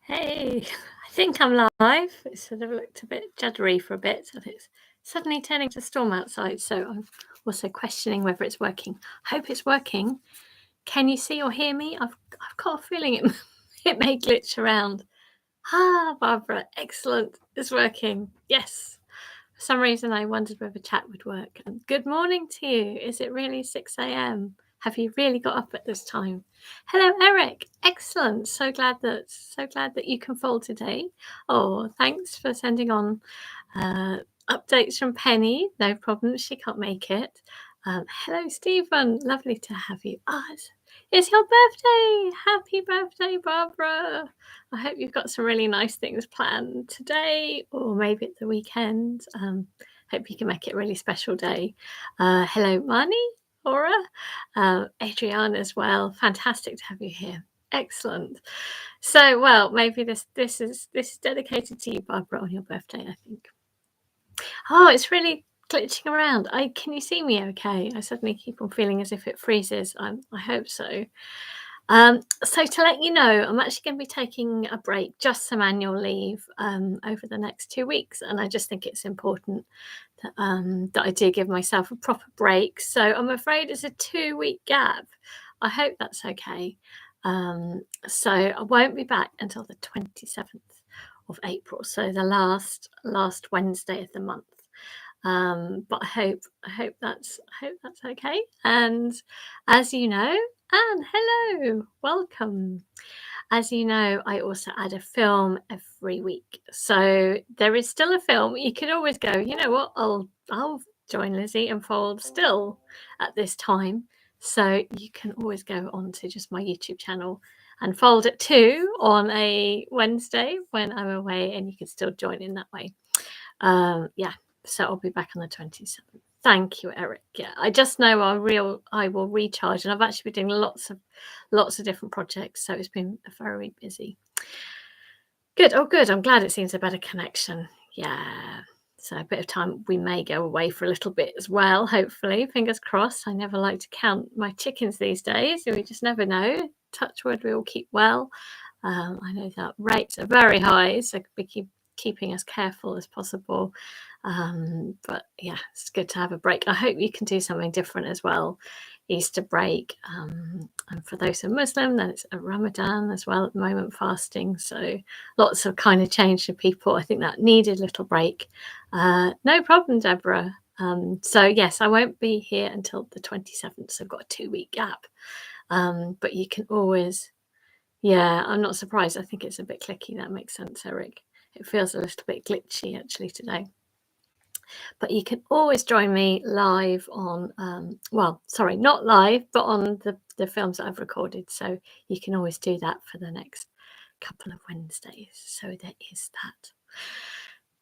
Hey, I think I'm live. It sort of looked a bit juddery for a bit, and it's suddenly turning to storm outside. So I'm also questioning whether it's working. Hope it's working. Can you see or hear me? I've got a feeling it it may glitch around. Ah, Barbara, excellent. It's working. Yes. For some reason, I wondered whether chat would work. And good morning to you. Is it really 6 a.m.? Have you really got up at this time? Hello, Eric. Excellent. So glad that you can fold today. Oh, thanks for sending on uh, updates from Penny. No problem. She can't make it. Hello, Stephen. Lovely to have you. It's your birthday. Happy birthday, Barbara. I hope you've got some really nice things planned today or maybe at the weekend. Hope you can make it a really special day. Hello, Marnie, Laura, Adriana as well. Fantastic to have you here. Excellent. So, well, maybe this is dedicated to you, Barbara, on your birthday, I think. Oh, it's really glitching around. Can you see me okay? I suddenly keep on feeling as if it freezes. I hope so. So to let you know, I'm actually going to be taking a break, just some annual leave over the next 2 weeks, and I just think it's important that I do give myself a proper break. So I'm afraid it's a 2-week gap. I hope that's okay. So I won't be back until the 27th of April, so the last Wednesday of the month. But I hope that's okay. And as you know, Anne, hello, welcome. As you know, I also add a film every week. So there is still a film. You could always go, you know what, I'll join Lizzie and fold still at this time. So you can always go on to just my YouTube channel and fold at 2 on a Wednesday when I'm away, and you can still join in that way. Yeah, so I'll be back on the 27th. Thank you, Eric. Yeah, I just know I will recharge, and I've actually been doing lots of different projects, so it's been very busy. Good. Oh, good. I'm glad it seems a better connection. Yeah. So a bit of time. We may go away for a little bit as well, hopefully. Fingers crossed. I never like to count my chickens these days. We just never know. Touch wood, we all keep well. I know that rates are very high, so be keeping as careful as possible. But yeah, it's good to have a break. I hope you can do something different as well. Easter break. And for those who are Muslim, then it's a Ramadan as well at the moment, fasting. So lots of kind of change for people. I think that needed a little break. No problem, Deborah. So yes, I won't be here until the 27th. So I've got a 2-week gap. But you can always, yeah, I'm not surprised. I think it's a bit clicky. That makes sense, Eric. It feels a little bit glitchy actually today. But you can always join me live on, well, sorry, not live, but on the films that I've recorded. So you can always do that for the next couple of Wednesdays. So there is that.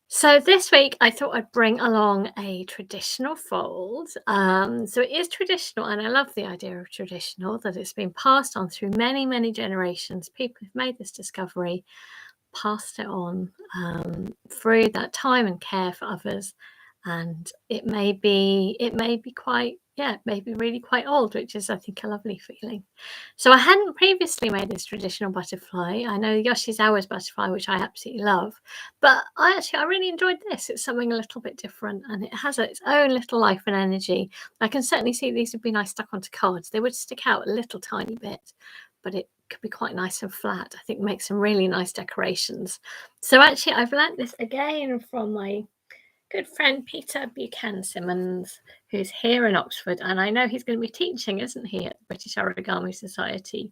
So this week I thought I'd bring along a traditional fold. So it is traditional, and I love the idea of traditional, that it's been passed on through many, many generations. People who've made this discovery passed it on through that time and care for others. And it may be quite, yeah, maybe really quite old, which is, I think, a lovely feeling. So I hadn't previously made this traditional butterfly. I know Yoshizawa's butterfly, which I absolutely love, but I really enjoyed this. It's something a little bit different, and it has its own little life and energy. I can certainly see these would be nice stuck onto cards. They would stick out a little tiny bit, but it could be quite nice and flat. I think make some really nice decorations. So actually, I've learnt this again from my good friend Peter Buchanan Simmons, who's here in Oxford, and I know he's going to be teaching, isn't he, at the British Origami Society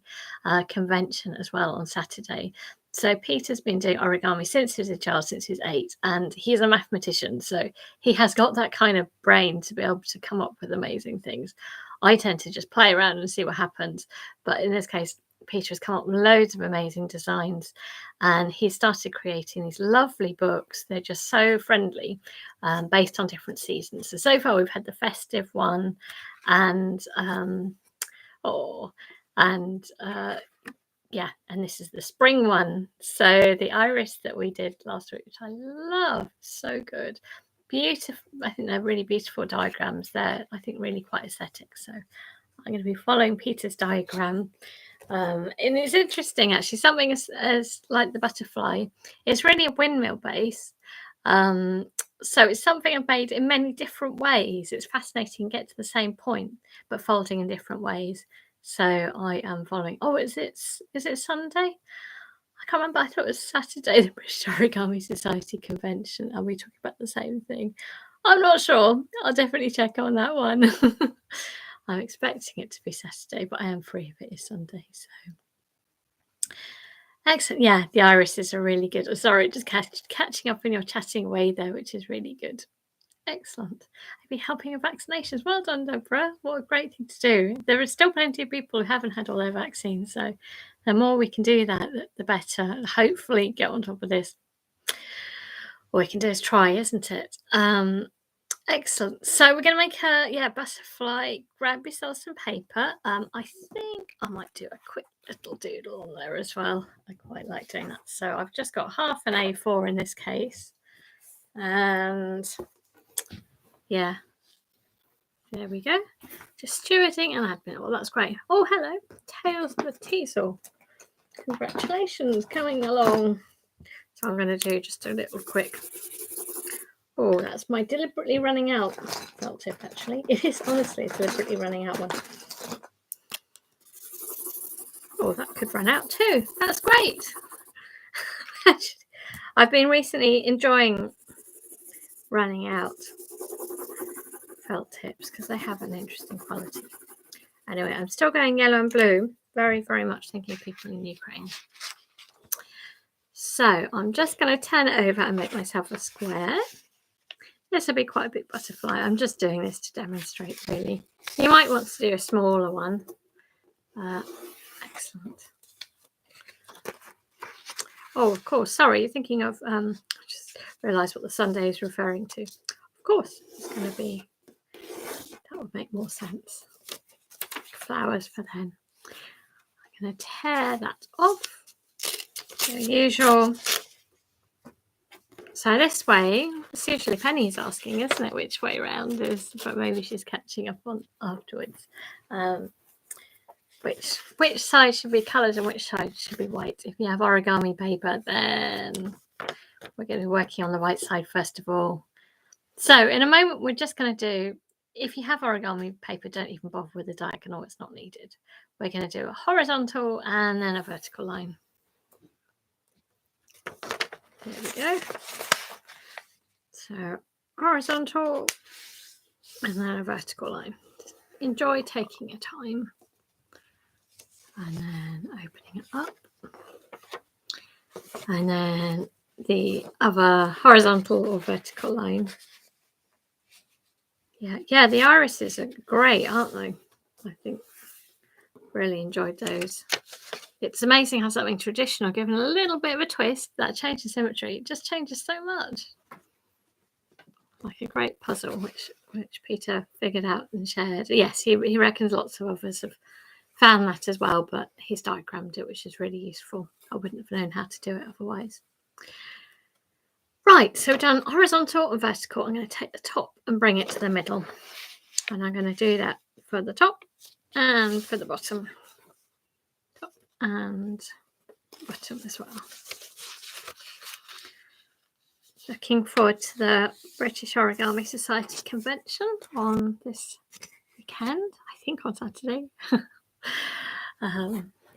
convention as well on Saturday. So Peter's been doing origami since he was a child, since he was 8, and he's a mathematician, so he has got that kind of brain to be able to come up with amazing things. I tend to just play around and see what happens, but in this case, Peter has come up with loads of amazing designs, and he started creating these lovely books. They're just so friendly, based on different seasons. So far we've had the festive one, and yeah, and this is the spring one. So the iris that we did last week, which I love, so good, beautiful. I think they're really beautiful diagrams. They're, I think, really quite aesthetic. So I'm going to be following Peter's diagram. And it's interesting actually, something as like the butterfly, it's really a windmill base. Um, so it's something I've made in many different ways. It's fascinating to get to the same point, but folding in different ways. So I am following. Oh, is it Sunday? I can't remember. I thought it was Saturday, the British Origami Society convention. Are we talking about the same thing? I'm not sure. I'll definitely check on that one. I'm expecting it to be Saturday, but I am free if it is Sunday. So excellent. Yeah, the irises are really good. Sorry, just catching up in your chatting away there, which is really good. Excellent. I've been helping with vaccinations. Well done, Deborah. What a great thing to do. There are still plenty of people who haven't had all their vaccines, so the more we can do that, the better. And hopefully get on top of this. All we can do is try, isn't it? Excellent. So we're going to make a butterfly. Grab yourself some paper. I think I might do a quick little doodle on there as well. I quite like doing that. So I've just got half an A4 in this case. And yeah, there we go. Just stewarding and admin. Well, that's great. Oh, hello. Tales of the Teasel. Congratulations, coming along. So I'm going to do just a little quick. Oh, that's my deliberately running out felt tip, actually. It is honestly a deliberately running out one. Oh, that could run out too. That's great. I've been recently enjoying running out felt tips because they have an interesting quality. Anyway, I'm still going yellow and blue. Very, very much thinking of people in Ukraine. So I'm just going to turn it over and make myself a square. This will be quite a big butterfly. I'm just doing this to demonstrate, really. You might want to do a smaller one. Excellent. Oh, of course. Sorry, you're thinking of, I just realised what the Sunday is referring to. Of course, it's going to be, that would make more sense. Flowers for then. I'm going to tear that off. The usual. So this way, it's usually Penny's asking, isn't it, which way around is, but maybe she's catching up on afterwards. Which side should be coloured and which side should be white? If you have origami paper, then we're going to be working on the white side first of all. So in a moment, we're just going to do, if you have origami paper, don't even bother with the diagonal, it's not needed. We're going to do a horizontal and then a vertical line. There we go. So horizontal and then a vertical line. Just enjoy taking your time. And then opening it up. And then the other horizontal or vertical line. Yeah, the irises are great, aren't they? I think really enjoyed those. It's amazing how something traditional, given a little bit of a twist, that changes symmetry. It just changes so much. Like a great puzzle, which Peter figured out and shared. Yes, he reckons lots of others have found that as well, but he's diagrammed it, which is really useful. I wouldn't have known how to do it otherwise. Right, so we've done horizontal and vertical. I'm going to take the top and bring it to the middle. And I'm going to do that for the top and for the bottom. Top and bottom as well. Looking forward to the British Origami Society convention on this weekend, I think on Saturday.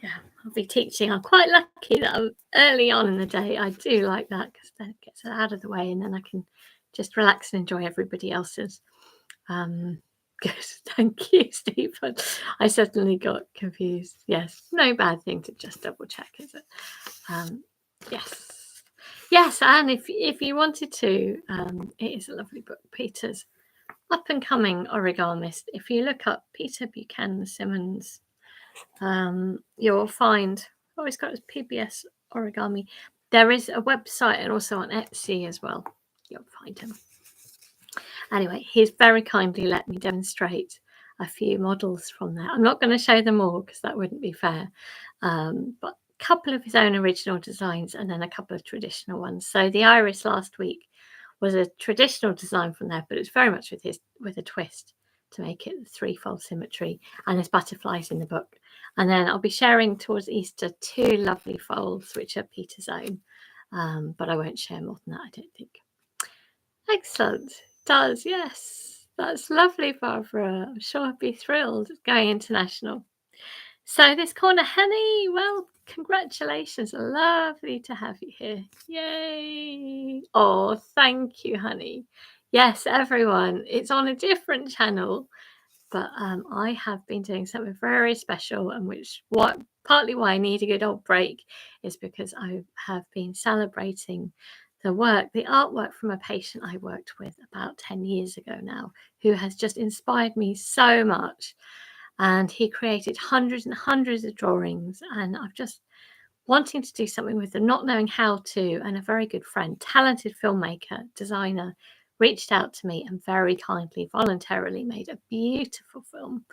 Yeah, I'll be teaching. I'm quite lucky that I'm early on in the day. I do like that because then it gets it out of the way and then I can just relax and enjoy everybody else's. Good, thank you, Stephen. I certainly got confused. Yes, no bad thing to just double check, is it? Yes, and if you wanted to, it is a lovely book. Peter's up and coming origamist. If you look up Peter Buchanan Simmons, you'll find, he's got his PBS origami. There is a website and also on Etsy as well. You'll find him. Anyway, he's very kindly let me demonstrate a few models from there. I'm not going to show them all because that wouldn't be fair, but a couple of his own original designs and then a couple of traditional ones. So the iris last week was a traditional design from there, but it's very much with a twist to make it threefold symmetry, and there's butterflies in the book. And then I'll be sharing towards Easter 2 lovely folds, which are Peter's own. But I won't share more than that, I don't think. Excellent. Does, yes. That's lovely, Barbara. I'm sure I'd be thrilled going international. So this corner, Henny, well, congratulations. Lovely to have you here. Yay. Oh, thank you, honey. Yes, everyone. It's on a different channel, but I have been doing something very special, and partly why I need a good old break is because I have been celebrating the artwork from a patient I worked with about 10 years ago now, who has just inspired me so much. And he created hundreds and hundreds of drawings, and I've just wanting to do something with them, not knowing how to, and a very good friend, talented filmmaker, designer, reached out to me and very kindly, voluntarily made a beautiful film.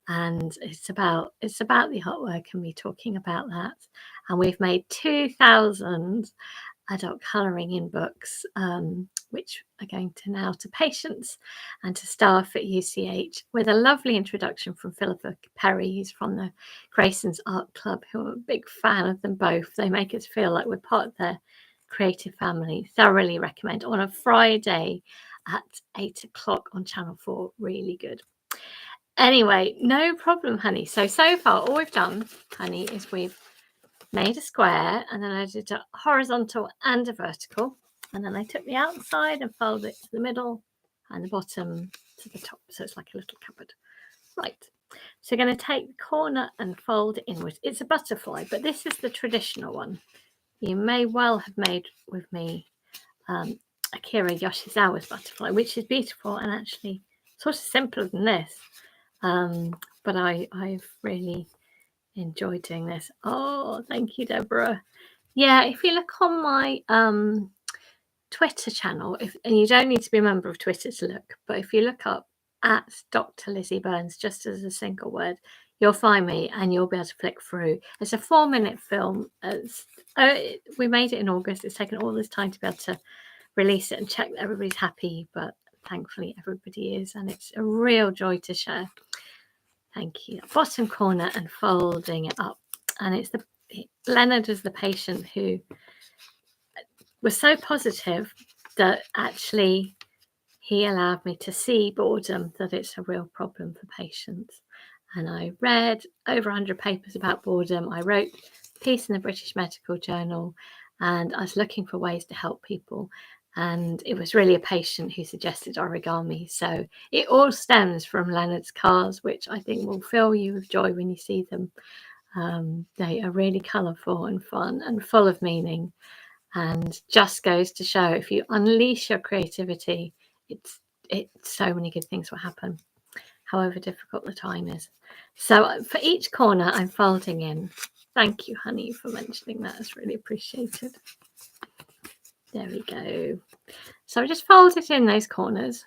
And it's about the artwork and me talking about that. And we've made 2,000 adult colouring in books, which are going to now to patients and to staff at UCH, with a lovely introduction from Philippa Perry, who's from the Grayson's Art Club, who I'm a big fan of them both. They make us feel like we're part of their creative family. Thoroughly recommend. On a Friday at 8 o'clock on Channel 4. Really good. Anyway, no problem, honey. So far, all we've done, honey, is we've made a square, and then I did a horizontal and a vertical, and then I took the outside and folded it to the middle and the bottom to the top, so it's like a little cupboard. Right, so we're going to take the corner and fold it inwards. It's a butterfly, but this is the traditional one. You may well have made with me Akira Yoshizawa's butterfly, which is beautiful and actually sort of simpler than this, but I've really enjoyed doing this. Oh, thank you, Deborah. Yeah, if you look on my Twitter channel, and you don't need to be a member of Twitter to look, but if you look up at Dr. Lizzie Burns, just as a single word, you'll find me and you'll be able to flick through. It's a 4-minute film. We made it in August. It's taken all this time to be able to release it and check that everybody's happy, but thankfully everybody is, and it's a real joy to share. Thank you. Bottom corner and folding it up. And it's Leonard was the patient who was so positive that actually he allowed me to see boredom, that it's a real problem for patients. And I read over 100 papers about boredom. I wrote a piece in the British Medical Journal, and I was looking for ways to help people. And it was really a patient who suggested origami. So it all stems from Leonard's cars, which I think will fill you with joy when you see them. They are really colourful and fun and full of meaning, and just goes to show, if you unleash your creativity, it's so many good things will happen, however difficult the time is. So for each corner, I'm folding in. Thank you, honey, for mentioning that. It's really appreciated. There we go. So I just fold it in those corners.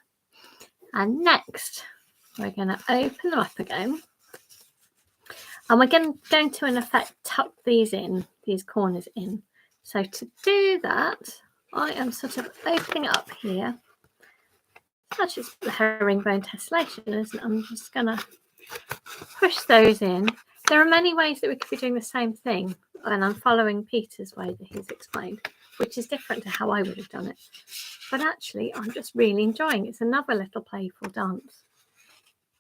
And next, we're going to open them up again. And we're going to, in effect, tuck these corners in. So to do that, I am sort of opening up here. That's just the herringbone tessellation, isn't it? I'm just going to push those in. There are many ways that we could be doing the same thing, and I'm following Peter's way that he's explained, which is different to how I would have done it. But actually, I'm just really enjoying it. It's another little playful dance.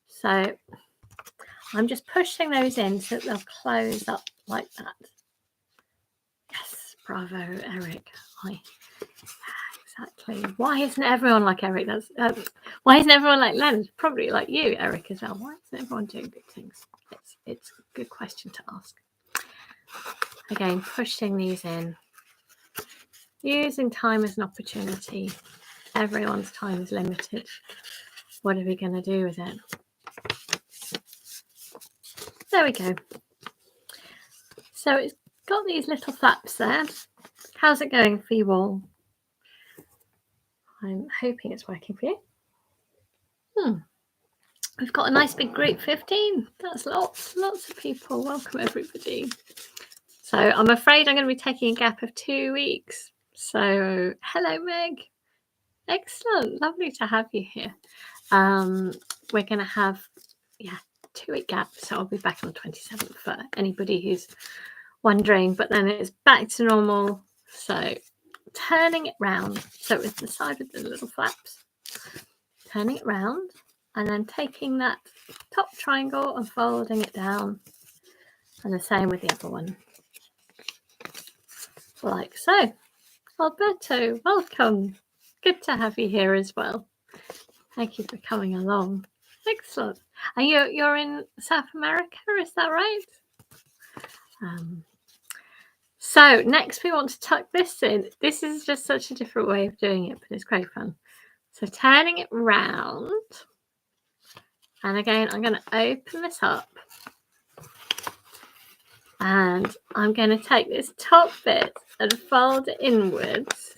So I'm just pushing those in so that they'll close up like that. Yes, bravo, Eric. Exactly. Why isn't everyone like Eric? Why isn't everyone like Leonard? Probably like you, Eric, as well. Why isn't everyone doing good things? It's a good question to ask. Again, pushing these in. Using time as an opportunity. Everyone's time is limited. What are we going to do with it? There we go. So it's got these little flaps there. How's it going for you all? I'm hoping it's working for you. We've got a nice big group, 15. That's lots of people. Welcome, everybody. So I'm afraid I'm going to be taking a gap of 2 weeks. So hello, Meg. Excellent. Lovely to have you here. We're going to have, 2-week gap, so I'll be back on the 27th for anybody who's wondering, but then it's back to normal. So turning it round, so it's the side with the little flaps, turning it round and then taking that top triangle and folding it down, and the same with the other one, like so. Alberto, welcome. Good to have you here as well. Thank you for coming along. Excellent. And you're in South America, is that right? So next we want to tuck this in. This is just such a different way of doing it, but it's great fun. So turning it round, and again I'm going to open this up, and I'm going to take this top bit and fold it inwards.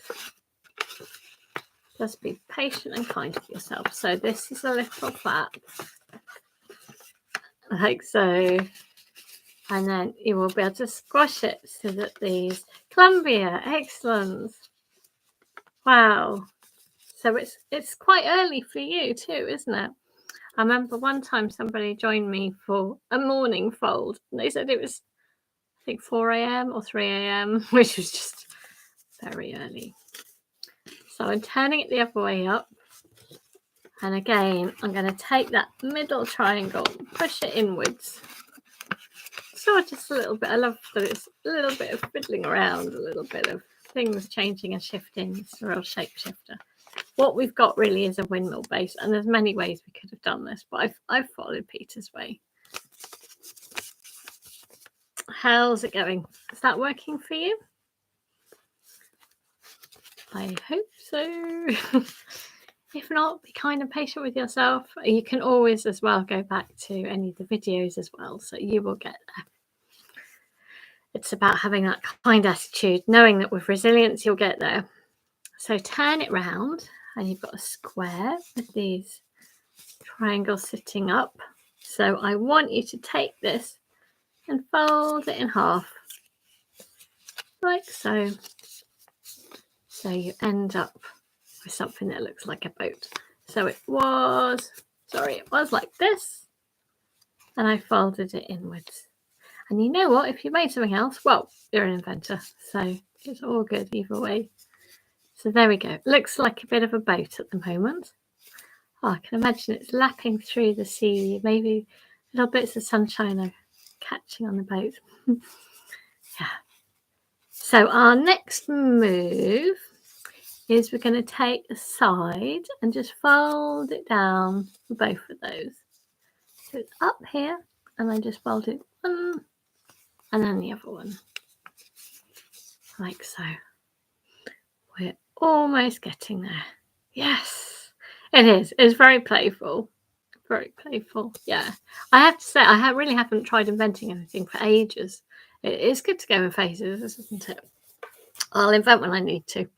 Just be patient and kind with yourself. So this is a little flap, like so, and then you will be able to squash it so that these Colombia, excellent. Wow. So it's quite early for you too, isn't it? I remember one time somebody joined me for a morning fold, and they said it was, I think, 4 a.m. or 3 a.m., which was just very early. So I'm turning it the other way up. And again, I'm going to take that middle triangle, push it inwards. So just a little bit. I love that it's a little bit of fiddling around, a little bit of things changing and shifting. It's a real shapeshifter. What we've got really is a windmill base, and there's many ways we could have done this, but I've followed Peter's way. How's it going? Is that working for you? I hope so. If not, be kind and patient with yourself. You can always as well go back to any of the videos as well, so you will get there. It's about having that kind attitude, knowing that with resilience you'll get there. So turn it round, and you've got a square with these triangles sitting up. So I want you to take this and fold it in half, like so. So you end up with something that looks like a boat. So it was like this, and I folded it inwards. And you know what? If you made something else, well, you're an inventor, so it's all good either way. So there we go. Looks like a bit of a boat at the moment. Oh, I can imagine it's lapping through the sea. Maybe little bits of sunshine are catching on the boat. Yeah. So our next move is we're going to take the side and just fold it down for both of those. So it's up here, and I just fold it one and then the other one, like so. We're almost getting there. Yes, it is. It's very playful. Very playful. Yeah. I have to say, I really haven't tried inventing anything for ages. It's good to go in phases, isn't it? I'll invent when I need to.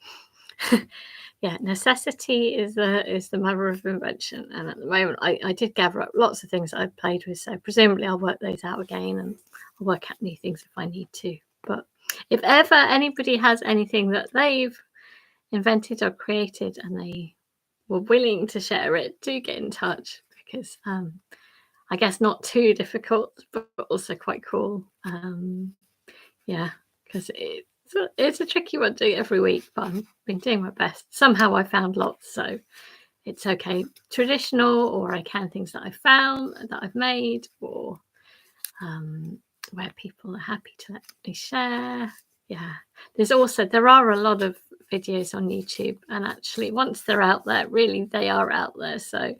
Yeah, necessity is the mother of invention. And at the moment, I did gather up lots of things I've played with. So presumably I'll work those out again, and I'll work out new things if I need to. But if ever anybody has anything that they've invented or created and they were willing to share it, do get in touch, because I guess not too difficult, but also quite cool. Yeah, because it's a tricky one to do every week, but I've been doing my best. Somehow I found lots, so it's okay. Traditional, or I can things that I found, that I've made, or where people are happy to let me share. Yeah, there are a lot of videos on YouTube, and actually once they're out there, really they are out there. So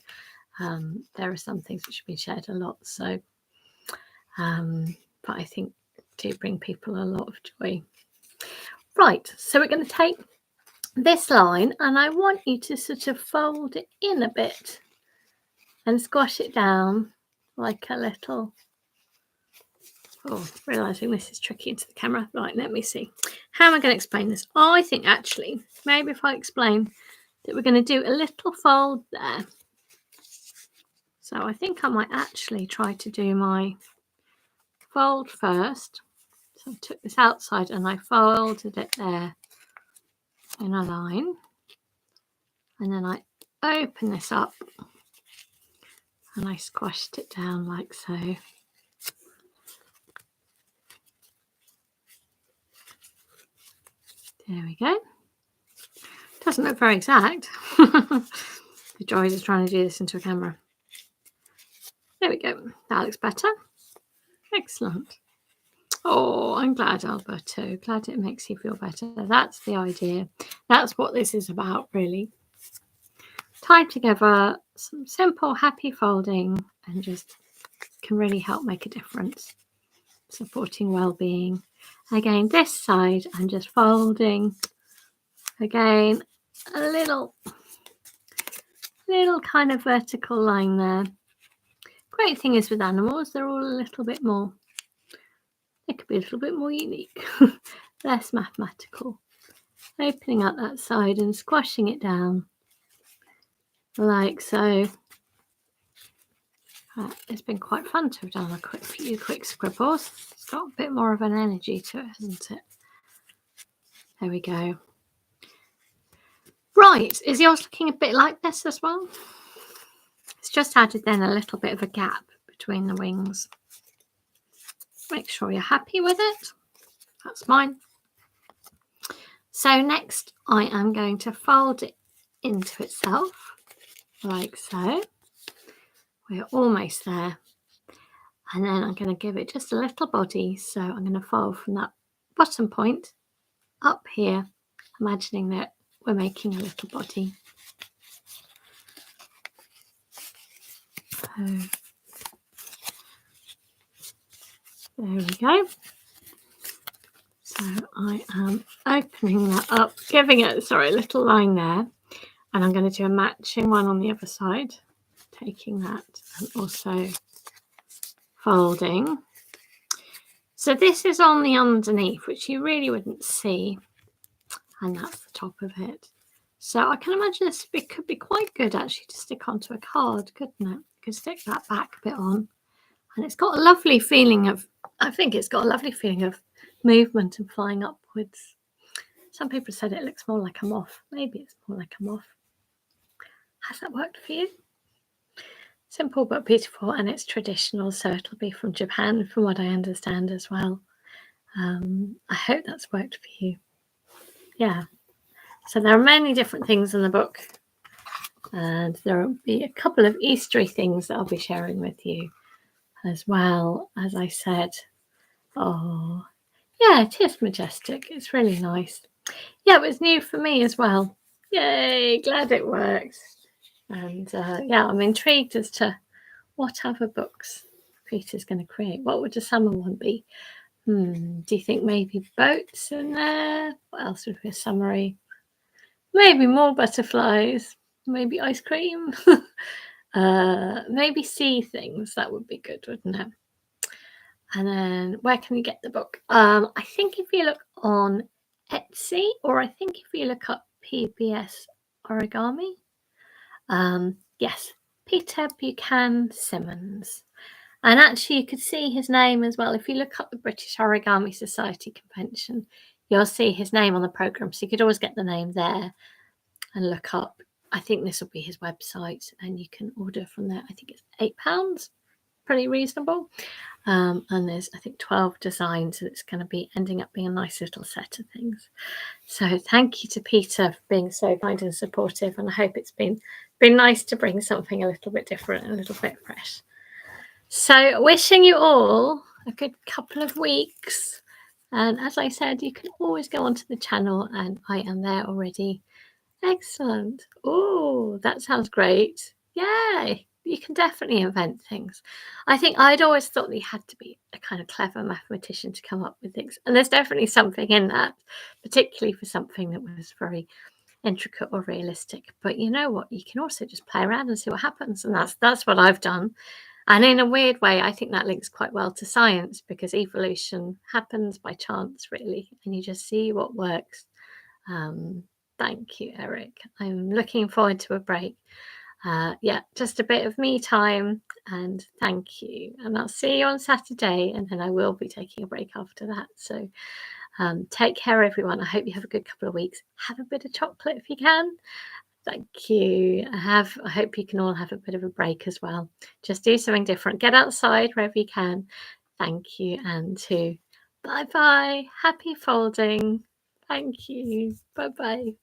there are some things which have been shared a lot. So, but I think do bring people a lot of joy. Right, so we're going to take this line, and I want you to sort of fold it in a bit and squash it down like a little. Oh, realizing this is tricky into the camera. Right, let me see. How am I going to explain this? Oh, I think actually, maybe if I explain that we're going to do a little fold there. So I think I might actually try to do my fold first. So I took this outside and I folded it there in a line. And then I open this up And I squashed it down like so. There we go. Doesn't look very exact. The joys of trying to do this into a camera. There we go. That looks better. Excellent. Oh, I'm glad, Alberto. Glad it makes you feel better. That's the idea. That's what this is about, really. Tie together some simple, happy folding and just can really help make a difference. Supporting well-being. Again, this side, I'm just folding. Again, a little kind of vertical line there. Great thing is with animals, they're all a little bit more, they could be a little bit more unique, less mathematical. Opening up that side and squashing it down like so. It's been quite fun to have done a few quick scribbles. It's got a bit more of an energy to it, hasn't it? There we go. Right, is yours looking a bit like this as well? It's just added then a little bit of a gap between the wings. Make sure you're happy with it. That's mine. So next I am going to fold it into itself like so. We're almost there. And then I'm going to give it just a little body. So I'm going to fold from that bottom point up here, imagining that we're making a little body. So there we go. So I am opening that up, giving it, a little line there. And I'm going to do a matching one on the other side, taking that and also folding. So this is on the underneath, which you really wouldn't see. And that's the top of it. So I can imagine this could be quite good actually to stick onto a card, couldn't it? You could stick that back bit on. And it's got a lovely feeling of, I think it's got a lovely feeling of movement and flying upwards. Some people said it looks more like a moth. Maybe it's more like a moth. Has that worked for you? Simple but beautiful, and it's traditional, so it'll be from Japan, from what I understand as well. I hope that's worked for you. Yeah. So there are many different things in the book, and there will be a couple of Eastery things that I'll be sharing with you as well. As I said, oh, yeah, it is majestic. It's really nice. Yeah, it was new for me as well. Yay, glad it works. And yeah, I'm intrigued as to what other books Peter's going to create. What would the summer one be? Do you think maybe boats in there? What else would be a summary? Maybe more butterflies. Maybe ice cream. Maybe sea things. That would be good, wouldn't it? And then where can you get the book? I think if you look on Etsy, or I think if you look up PBS Origami. Yes, Peter Buchanan Simmons. And actually you could see his name as well. If you look up the British Origami Society Convention, you'll see his name on the programme. So you could always get the name there and look up. I think this will be his website and you can order from there. I think it's £8. Pretty reasonable. And there's, I think, 12 designs. So it's going to be ending up being a nice little set of things. So thank you to Peter for being so kind and supportive. And I hope it's been nice to bring something a little bit different, a little bit fresh. So wishing you all a good couple of weeks. And as I said, you can always go onto the channel and I am there already. Excellent. Oh, that sounds great. Yay. You can definitely invent things. I think I'd always thought that you had to be a kind of clever mathematician to come up with things. And there's definitely something in that, particularly for something that was very intricate or realistic. But you know what? You can also just play around and see what happens. And that's what I've done. And in a weird way, I think that links quite well to science because evolution happens by chance, really. And you just see what works. Thank you, Eric. I'm looking forward to a break. Yeah, just a bit of me time and thank you. And I'll see you on Saturday and then I will be taking a break after that. So take care, everyone. I hope you have a good couple of weeks. Have a bit of chocolate if you can. Thank you. I hope you can all have a bit of a break as well. Just do something different. Get outside wherever you can. Thank you, and bye bye. Happy folding. Thank you. Bye bye.